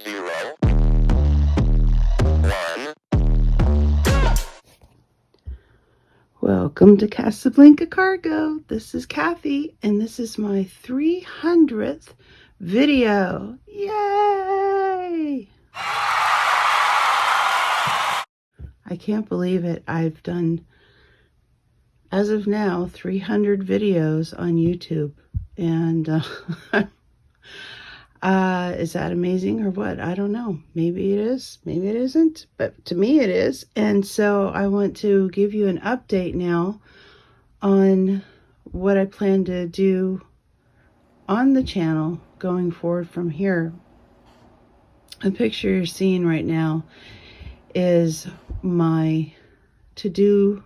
0, 1. Welcome to Casablanca Cargo. This is Kathy, and this is my 300th video. Yay! I can't believe it. I've done, as of now, 300 videos on YouTube. And is that amazing or what? I don't know. Maybe it is, maybe it isn't, but to me it is. And so I want to give you an update now on what I plan to do on the channel going forward from here. The picture you're seeing right now is my to-do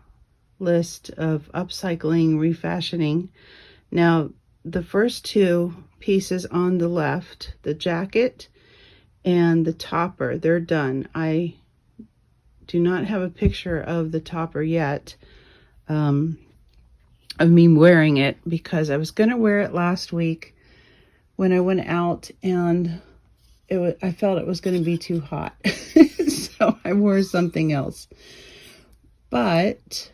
list of upcycling, refashioning. Now, the first two pieces on the left, the jacket and the topper, they're done. I do not have a picture of the topper yet of me wearing it, because I was going to wear it last week when I went out, and I felt it was going to be too hot. So I wore something else. But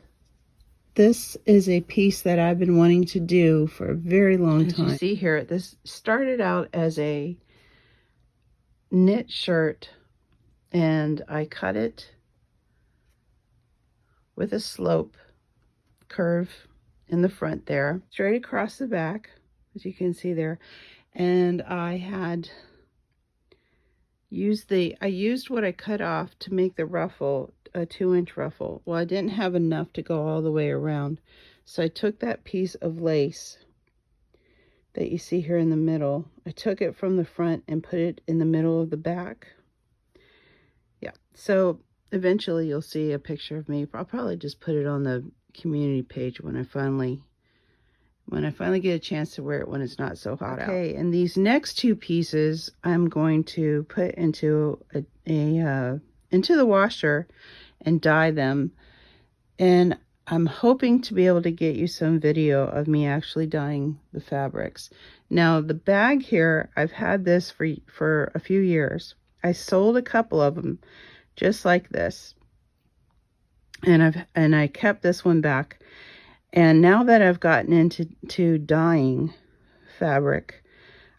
this is a piece that I've been wanting to do for a very long time. As you see here, this started out as a knit shirt, and I cut it with a slope curve in the front there, straight across the back, as you can see there. And I had used what I cut off to make the ruffle, a 2-inch ruffle. Well, I didn't have enough to go all the way around, so I took that piece of lace that you see here in the middle. I took it from the front and put it in the middle of the back. Yeah, so eventually you'll see a picture of me. I'll probably just put it on the community page when I finally get a chance to wear it when it's not so hot out. Okay, and these next two pieces I'm going to put into into the washer and dye them. And I'm hoping to be able to get you some video of me actually dyeing the fabrics. Now, the bag here, I've had this for a few years. I sold a couple of them just like this. And I kept this one back. And now that I've gotten into dyeing fabric,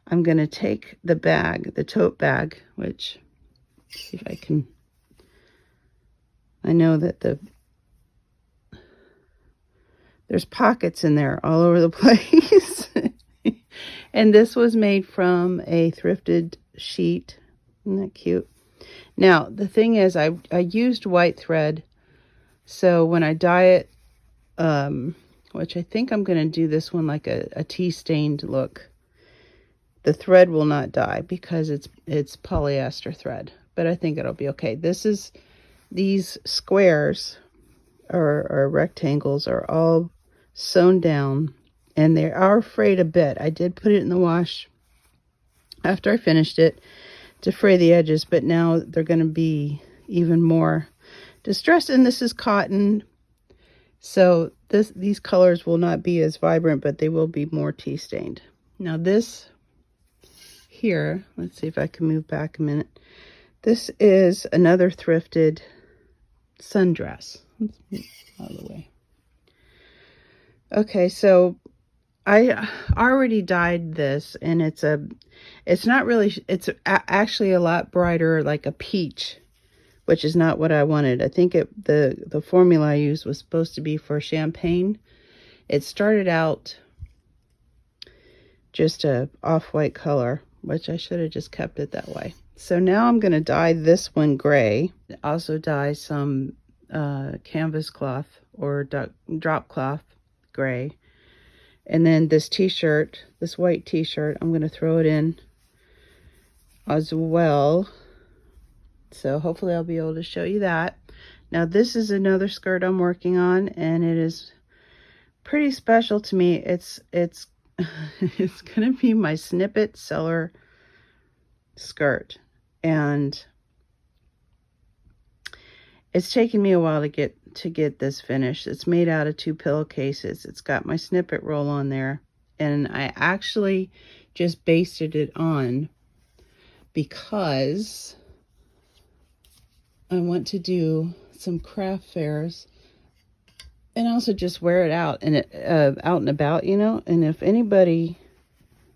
I'm going to take the bag, the tote bag, which, see if I can, I know that there's pockets in there all over the place. And this was made from a thrifted sheet. Isn't that cute? Now, the thing is, I used white thread. So when I dye it, which I think I'm going to do this one like a tea-stained look, the thread will not dye because it's polyester thread, but I think it'll be okay. These squares or rectangles are all sewn down, and they are frayed a bit. I did put it in the wash after I finished it to fray the edges, but now they're going to be even more distressed. And this is cotton, so these colors will not be as vibrant, but they will be more tea stained. Now this here, let's see if I can move back a minute. This is another thrifted sundress. Let's move out of the way. Okay, so I already dyed this, and it's actually a lot brighter, like a peach, which is not what I wanted. I think the formula I used was supposed to be for champagne. It started out just a off-white color, which I should have just kept it that way. So now I'm going to dye this one gray. Also dye some canvas cloth or drop cloth gray. And then this t-shirt, this white t-shirt, I'm going to throw it in as well. So hopefully I'll be able to show you that. Now this is another skirt I'm working on, and it is pretty special to me. It's it's going to be my snippet seller skirt, and it's taken me a while to get this finished. It's made out of 2 pillowcases. It's got my snippet roll on there, and I actually just basted it on because I want to do some craft fairs and also just wear it out and out and about, you know. And if anybody,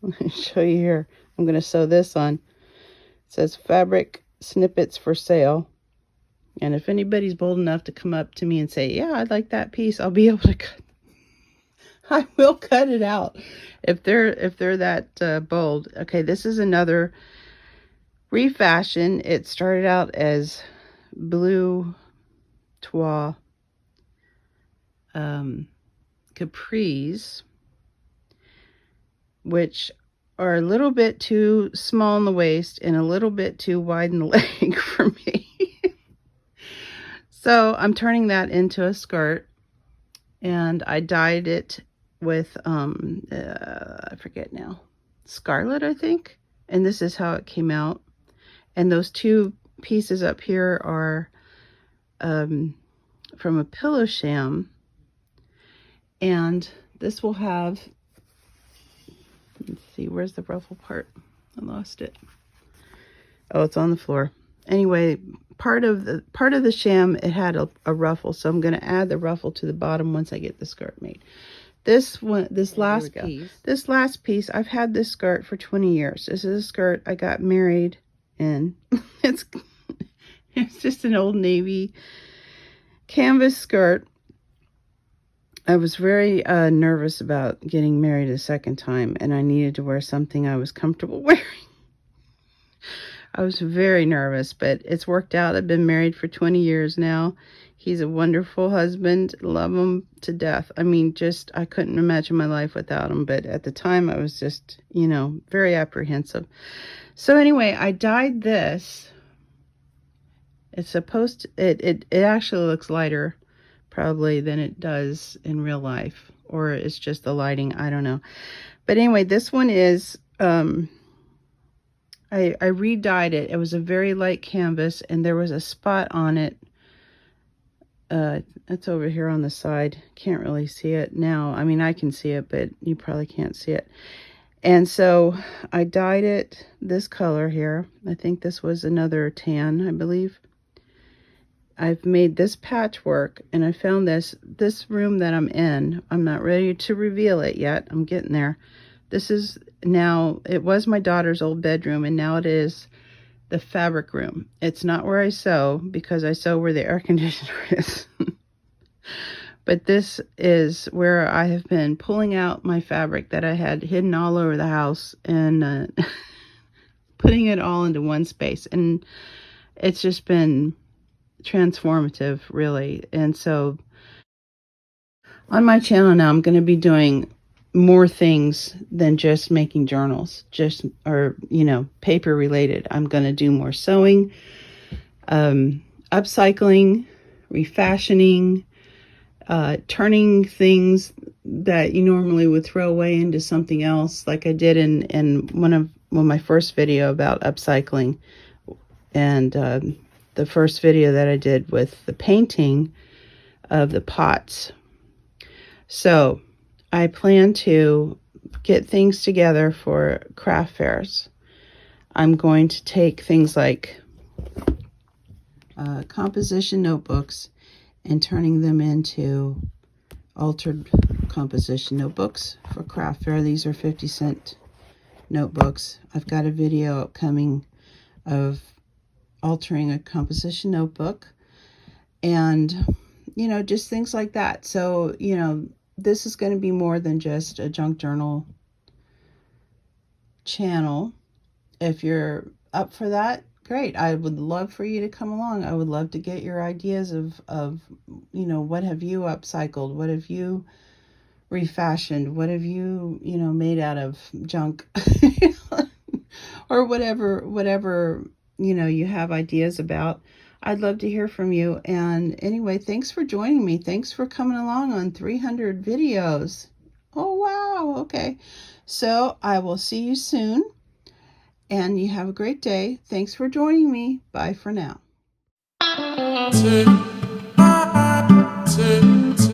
let me show you here. I'm going to sew this on. It says fabric snippets for sale. And if anybody's bold enough to come up to me and say, yeah, I'd like that piece, I'll be able to cut. I will cut it out if they're that bold. Okay, this is another Refashion. It started out as blue twa capris, which are a little bit too small in the waist and a little bit too wide in the leg for me. So I'm turning that into a skirt, and I dyed it with I forget now, scarlet, I think. And this is how it came out. And those two pieces up here are from a pillow sham. And this will have, let's see, where's the ruffle part? I lost it. Oh, it's on the floor. Anyway, part of the sham, it had a ruffle, so I'm going to add the ruffle to the bottom once I get the skirt made. This last piece, I've had this skirt for 20 years. This is a skirt I got married in. It's just an old navy canvas skirt. I was very nervous about getting married a second time, and I needed to wear something I was comfortable wearing. I was very nervous, but it's worked out. I've been married for 20 years now. He's a wonderful husband. Love him to death. I mean, just, I couldn't imagine my life without him. But at the time, I was just, you know, very apprehensive. So anyway, I dyed this. It's supposed to, it actually looks lighter probably than it does in real life. Or it's just the lighting. I don't know. But anyway, this one is, I re-dyed it. It was a very light canvas, and there was a spot on it. It's over here on the side. Can't really see it now. I mean, I can see it, but you probably can't see it. And so I dyed it this color here. I think this was another tan, I believe. I've made this patchwork, and I found this room that I'm in. I'm not ready to reveal it yet. I'm getting there. This is now, it was my daughter's old bedroom, and now it is the fabric room. It's not where I sew, because I sew where the air conditioner is. But this is where I have been pulling out my fabric that I had hidden all over the house and putting it all into one space. And it's just been transformative, really. And so on my channel now, I'm going to be doing more things than just making journals, or you know, paper related. I'm going to do more sewing, upcycling, refashioning, turning things that you normally would throw away into something else, like I did in my first video about upcycling, and the first video that I did with the painting of the pots. So I plan to get things together for craft fairs. I'm going to take things like composition notebooks and turning them into altered composition notebooks for craft fair. These are 50-cent notebooks. I've got a video upcoming of altering a composition notebook, and you know, just things like that. So you know, this is going to be more than just a junk journal channel. If you're up for that, great. I would love for you to come along. I would love to get your ideas of you know, what have you upcycled? What have you refashioned? What have you, you know, made out of junk? Or whatever, you know, you have ideas about. I'd love to hear from you. And anyway, thanks for joining me. Thanks for coming along on 300 videos. Oh, wow. Okay. So I will see you soon. And you have a great day. Thanks for joining me. Bye for now.